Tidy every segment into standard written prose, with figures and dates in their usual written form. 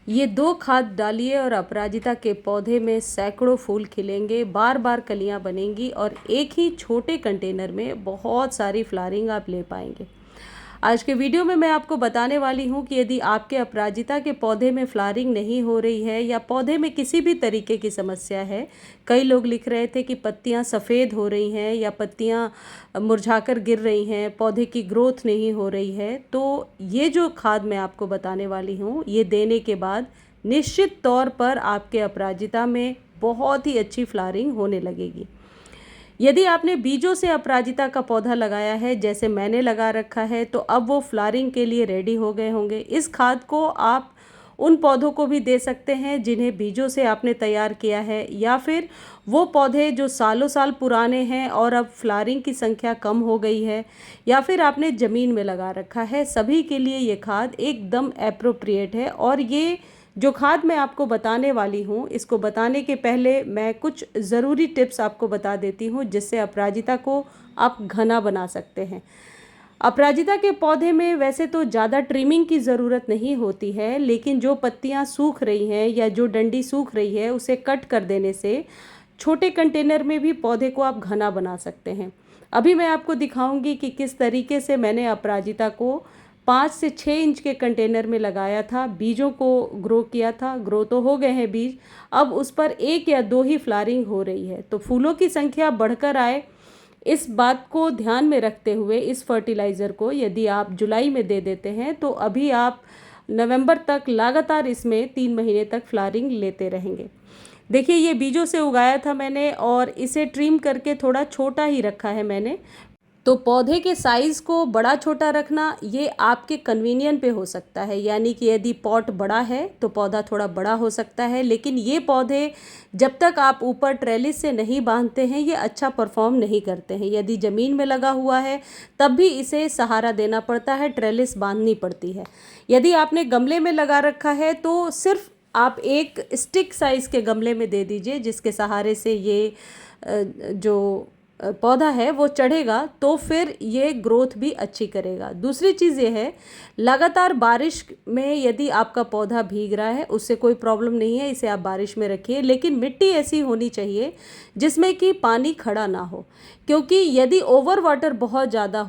ये 2 खाद डालिए और अपराजिता के पौधे में सैकड़ों फूल खिलेंगे, बार बार कलियां बनेंगी और एक ही छोटे कंटेनर में बहुत सारी फ्लावरिंग आप ले पाएंगे। आज के वीडियो में मैं आपको बताने वाली हूँ कि यदि आपके अपराजिता के पौधे में फ्लावरिंग नहीं हो रही है या पौधे में किसी भी तरीके की समस्या है। कई लोग लिख रहे थे कि पत्तियाँ सफ़ेद हो रही हैं या पत्तियाँ मुरझाकर गिर रही हैं, पौधे की ग्रोथ नहीं हो रही है, तो ये जो खाद मैं आपको बताने वाली हूँ, ये देने के बाद निश्चित तौर पर आपके अपराजिता में बहुत ही अच्छी फ्लावरिंग होने लगेगी। यदि आपने बीजों से अपराजिता का पौधा लगाया है, जैसे मैंने लगा रखा है, तो अब वो फ्लावरिंग के लिए रेडी हो गए होंगे। इस खाद को आप उन पौधों को भी दे सकते हैं जिन्हें बीजों से आपने तैयार किया है, या फिर वो पौधे जो सालों साल पुराने हैं और अब फ्लावरिंग की संख्या कम हो गई है, या फिर आपने ज़मीन में लगा रखा है। सभी के लिए ये खाद एकदम एप्रोप्रिएट है। और ये जो खाद मैं आपको बताने वाली हूँ, इसको बताने के पहले मैं कुछ ज़रूरी टिप्स आपको बता देती हूँ जिससे अपराजिता को आप घना बना सकते हैं। अपराजिता के पौधे में वैसे तो ज़्यादा ट्रिमिंग की ज़रूरत नहीं होती है, लेकिन जो पत्तियाँ सूख रही हैं या जो डंडी सूख रही है उसे कट कर देने से छोटे कंटेनर में भी पौधे को आप घना बना सकते हैं। अभी मैं आपको दिखाऊंगी कि किस तरीके से मैंने अपराजिता को 5 से 6 इंच के कंटेनर में लगाया था, बीजों को ग्रो किया था। ग्रो तो हो गए हैं बीज, अब उस पर 1 या 2 ही फ्लावरिंग हो रही है, तो फूलों की संख्या बढ़कर आए, इस बात को ध्यान में रखते हुए इस फर्टिलाइज़र को यदि आप जुलाई में दे देते हैं तो अभी आप नवंबर तक लगातार इसमें 3 महीने तक फ्लावरिंग लेते रहेंगे। देखिए, ये बीजों से उगाया था मैंने और इसे ट्रिम करके थोड़ा छोटा ही रखा है मैंने। तो पौधे के साइज़ को बड़ा छोटा रखना ये आपके कन्वीनियंट पे हो सकता है, यानी कि यदि पॉट बड़ा है तो पौधा थोड़ा बड़ा हो सकता है, लेकिन ये पौधे जब तक आप ऊपर ट्रेलिस से नहीं बांधते हैं ये अच्छा परफॉर्म नहीं करते हैं। यदि ज़मीन में लगा हुआ है तब भी इसे सहारा देना पड़ता है, ट्रेलिस बांधनी पड़ती है। यदि आपने गमले में लगा रखा है तो सिर्फ आप एक स्टिक साइज़ के गमले में दे दीजिए, जिसके सहारे से ये जो पौधा है वो चढ़ेगा, तो फिर ये ग्रोथ भी अच्छी करेगा। दूसरी चीज़ ये है, लगातार बारिश में यदि आपका पौधा भीग रहा है उससे कोई प्रॉब्लम नहीं है, इसे आप बारिश में रखिए, लेकिन मिट्टी ऐसी होनी चाहिए जिसमें कि पानी खड़ा ना हो, क्योंकि यदि ओवर वाटर बहुत ज़्यादा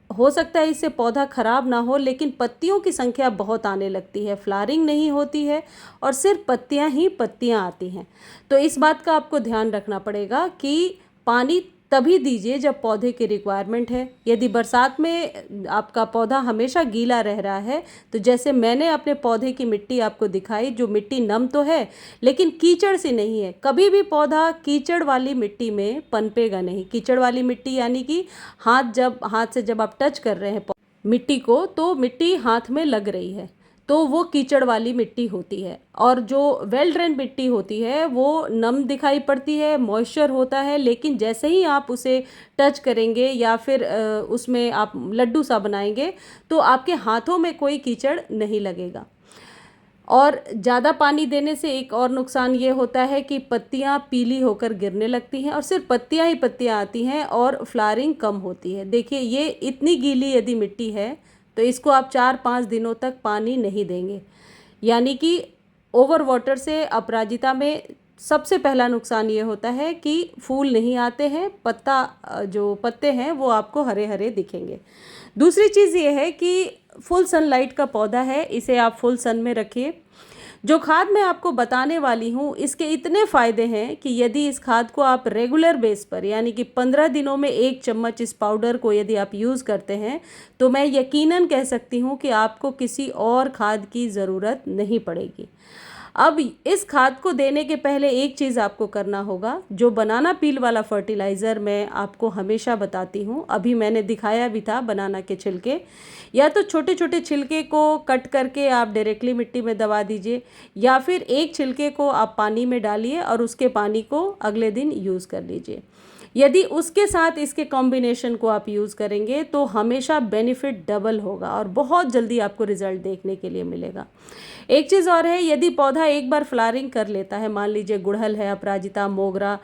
हो सकता है इससे पौधा खराब ना हो, लेकिन पत्तियों की संख्या बहुत आने लगती है, फ्लावरिंग नहीं होती है और सिर्फ पत्तियां ही पत्तियां आती हैं। तो इस बात का आपको ध्यान रखना पड़ेगा कि पानी तभी दीजिए जब पौधे की रिक्वायरमेंट है। यदि बरसात में आपका पौधा हमेशा गीला रह रहा है, तो जैसे मैंने अपने पौधे की मिट्टी आपको दिखाई, जो मिट्टी नम तो है लेकिन कीचड़ से नहीं है, कभी भी पौधा कीचड़ वाली मिट्टी में पनपेगा नहीं। कीचड़ वाली मिट्टी यानी कि हाथ से जब आप टच कर रहे हैं मिट्टी को, तो मिट्टी हाथ में लग रही है, तो वो कीचड़ वाली मिट्टी होती है। और जो वेल ड्रेन मिट्टी होती है वो नम दिखाई पड़ती है, मॉइस्चर होता है, लेकिन जैसे ही आप उसे टच करेंगे या फिर उसमें आप लड्डू सा बनाएंगे तो आपके हाथों में कोई कीचड़ नहीं लगेगा। और ज़्यादा पानी देने से एक और नुकसान ये होता है कि पत्तियाँ पीली होकर गिरने लगती हैं और सिर्फ पत्तियाँ ही पत्तियाँ आती हैं और फ्लावरिंग कम होती है। देखिए, ये इतनी गीली यदि मिट्टी है तो इसको आप 4-5 दिनों तक पानी नहीं देंगे, यानी कि ओवर वाटर से अपराजिता में सबसे पहला नुकसान ये होता है कि फूल नहीं आते हैं, जो पत्ते हैं वो आपको हरे हरे दिखेंगे। दूसरी चीज़ ये है कि फुल सनलाइट का पौधा है, इसे आप फुल सन में रखिए। जो खाद मैं आपको बताने वाली हूँ इसके इतने फ़ायदे हैं कि यदि इस खाद को आप रेगुलर बेस पर, यानी कि 15 दिनों में 1 चम्मच इस पाउडर को यदि आप यूज़ करते हैं, तो मैं यकीनन कह सकती हूँ कि आपको किसी और खाद की ज़रूरत नहीं पड़ेगी। अब इस खाद को देने के पहले एक चीज़ आपको करना होगा, जो बनाना पील वाला फर्टिलाइज़र मैं आपको हमेशा बताती हूँ, अभी मैंने दिखाया भी था बनाना के छिलके, या तो छोटे छोटे छिलके को कट करके आप डायरेक्टली मिट्टी में दबा दीजिए, या फिर एक छिलके को आप पानी में डालिए और उसके पानी को अगले दिन यूज़ कर लीजिए। यदि उसके साथ इसके कॉम्बिनेशन को आप यूज़ करेंगे तो हमेशा बेनिफिट डबल होगा और बहुत जल्दी आपको रिज़ल्ट देखने के लिए मिलेगा। एक चीज़ और है, यदि पौधा एक बार फ्लावरिंग कर लेता है, मान लीजिए गुड़हल है, अपराजिता, मोगरा,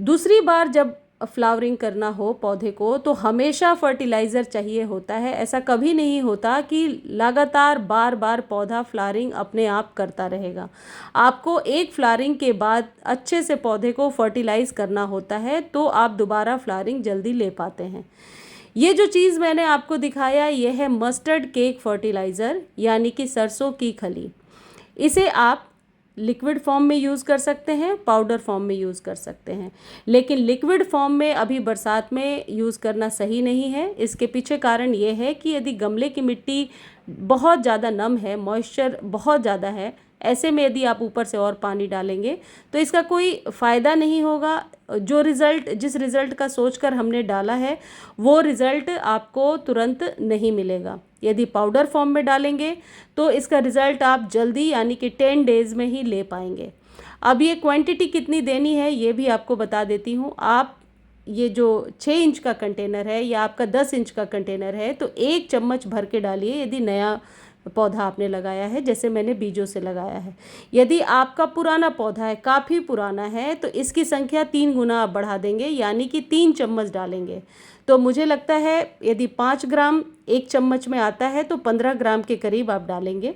दूसरी बार जब फ्लावरिंग करना हो पौधे को तो हमेशा फर्टिलाइज़र चाहिए होता है। ऐसा कभी नहीं होता कि लगातार बार बार पौधा फ्लावरिंग अपने आप करता रहेगा। आपको एक फ्लावरिंग के बाद अच्छे से पौधे को फर्टिलाइज़ करना होता है, तो आप दोबारा फ्लावरिंग जल्दी ले पाते हैं। ये जो चीज़ मैंने आपको दिखाया ये है मस्टर्ड केक फर्टिलाइज़र, यानी कि सरसों की खली। इसे आप लिक्विड फॉर्म में यूज़ कर सकते हैं, पाउडर फॉर्म में यूज़ कर सकते हैं, लेकिन लिक्विड फॉर्म में अभी बरसात में यूज़ करना सही नहीं है। इसके पीछे कारण ये है कि यदि गमले की मिट्टी बहुत ज़्यादा नम है, मॉइस्चर बहुत ज़्यादा है, ऐसे में यदि आप ऊपर से और पानी डालेंगे तो इसका कोई फ़ायदा नहीं होगा। जिस रिज़ल्ट का सोचकर हमने डाला है वो रिज़ल्ट आपको तुरंत नहीं मिलेगा। यदि पाउडर फॉर्म में डालेंगे तो इसका रिज़ल्ट आप जल्दी यानी कि 10 डेज़ में ही ले पाएंगे। अब ये क्वांटिटी कितनी देनी है ये भी आपको बता देती हूँ। आप ये जो 6 इंच का कंटेनर है या आपका 10 इंच का कंटेनर है तो 1 चम्मच भर के डालिए यदि नया पौधा आपने लगाया है, जैसे मैंने बीजों से लगाया है। यदि आपका पुराना पौधा है, काफ़ी पुराना है, तो इसकी संख्या 3 गुना आप बढ़ा देंगे, यानी कि 3 चम्मच डालेंगे। तो मुझे लगता है यदि 5 ग्राम 1 चम्मच में आता है तो 15 ग्राम के करीब आप डालेंगे।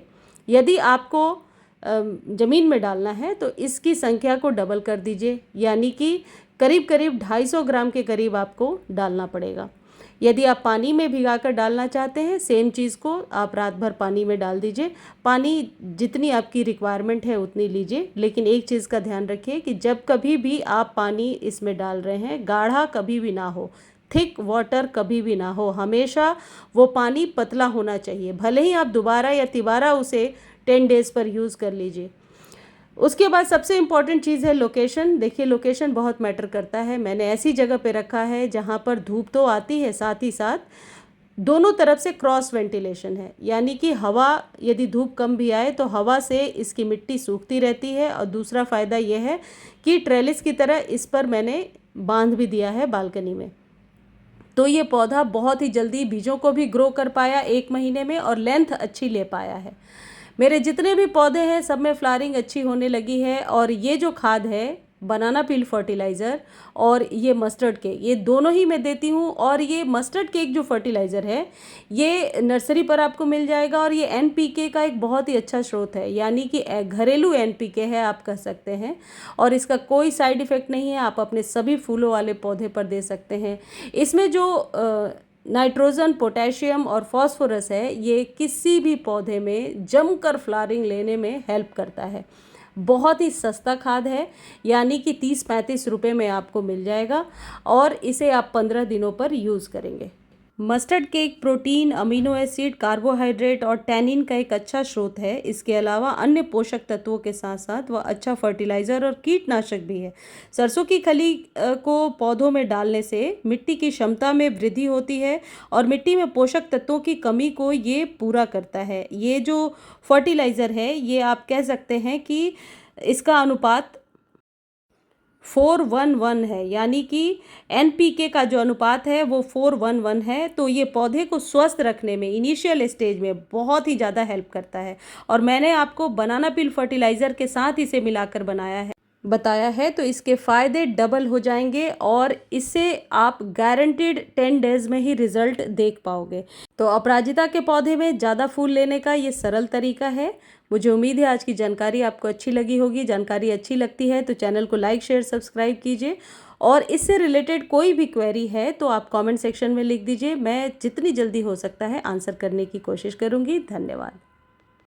यदि आपको ज़मीन में डालना है तो इसकी संख्या को डबल कर दीजिए, यानी कि करीब करीब 250 ग्राम के करीब आपको डालना पड़ेगा। यदि आप पानी में भिगाकर डालना चाहते हैं, सेम चीज़ को आप रात भर पानी में डाल दीजिए। पानी जितनी आपकी रिक्वायरमेंट है उतनी लीजिए, लेकिन एक चीज़ का ध्यान रखिए कि जब कभी भी आप पानी इसमें डाल रहे हैं, गाढ़ा कभी भी ना हो, थिक वाटर कभी भी ना हो, हमेशा वो पानी पतला होना चाहिए। भले ही आप दोबारा या तिबारा उसे 10 डेज़ पर यूज़ कर लीजिए। उसके बाद सबसे इम्पॉर्टेंट चीज़ है लोकेशन। देखिए, लोकेशन बहुत मैटर करता है। मैंने ऐसी जगह पे रखा है जहाँ पर धूप तो आती है, साथ ही साथ दोनों तरफ से क्रॉस वेंटिलेशन है, यानी कि हवा, यदि धूप कम भी आए तो हवा से इसकी मिट्टी सूखती रहती है। और दूसरा फ़ायदा यह है कि ट्रेलिस की तरह इस पर मैंने बांध भी दिया है बालकनी में, तो ये पौधा बहुत ही जल्दी बीजों को भी ग्रो कर पाया 1 महीने में और लेंथ अच्छी ले पाया है। मेरे जितने भी पौधे हैं सब में फ्लावरिंग अच्छी होने लगी है। और ये जो खाद है, बनाना पील फर्टिलाइज़र और ये मस्टर्ड केक, ये दोनों ही मैं देती हूँ। और ये मस्टर्ड केक जो फर्टिलाइज़र है ये नर्सरी पर आपको मिल जाएगा और ये NPK का एक बहुत ही अच्छा स्रोत है, यानी कि घरेलू NPK है आप कह सकते हैं। और इसका कोई साइड इफ़ेक्ट नहीं है, आप अपने सभी फूलों वाले पौधे पर दे सकते हैं। इसमें जो नाइट्रोजन, पोटेशियम और फॉस्फोरस है, ये किसी भी पौधे में जमकर फ्लावरिंग लेने में हेल्प करता है। बहुत ही सस्ता खाद है, यानी कि 30-35 रुपये में आपको मिल जाएगा और इसे आप 15 दिनों पर यूज़ करेंगे। Mustard cake protein, amino acid, carbohydrate और टैनिन का एक अच्छा स्रोत है। इसके अलावा अन्य पोषक तत्वों के साथ साथ वह अच्छा फर्टिलाइज़र और कीटनाशक भी है। सरसों की खली को पौधों में डालने से मिट्टी की क्षमता में वृद्धि होती है और मिट्टी में पोषक तत्वों की कमी को ये पूरा करता है। ये जो फर्टिलाइज़र है ये आप कह सकते हैं कि इसका अनुपात 4:1:1 है, यानी कि NPK का जो अनुपात है वो 4:1:1 है। तो ये पौधे को स्वस्थ रखने में इनिशियल स्टेज में बहुत ही ज़्यादा हेल्प करता है। और मैंने आपको बनाना पील फर्टिलाइज़र के साथ इसे मिलाकर बताया है, तो इसके फ़ायदे डबल हो जाएंगे और इससे आप गारंटीड 10 डेज़ में ही रिज़ल्ट देख पाओगे। तो अपराजिता के पौधे में ज़्यादा फूल लेने का ये सरल तरीका है। मुझे उम्मीद है आज की जानकारी आपको अच्छी लगी होगी। जानकारी अच्छी लगती है तो चैनल को लाइक, शेयर, सब्सक्राइब कीजिए और इससे रिलेटेड कोई भी क्वेरी है तो आप कमेंट सेक्शन में लिख दीजिए। मैं जितनी जल्दी हो सकता है आंसर करने की कोशिश करूँगी। धन्यवाद।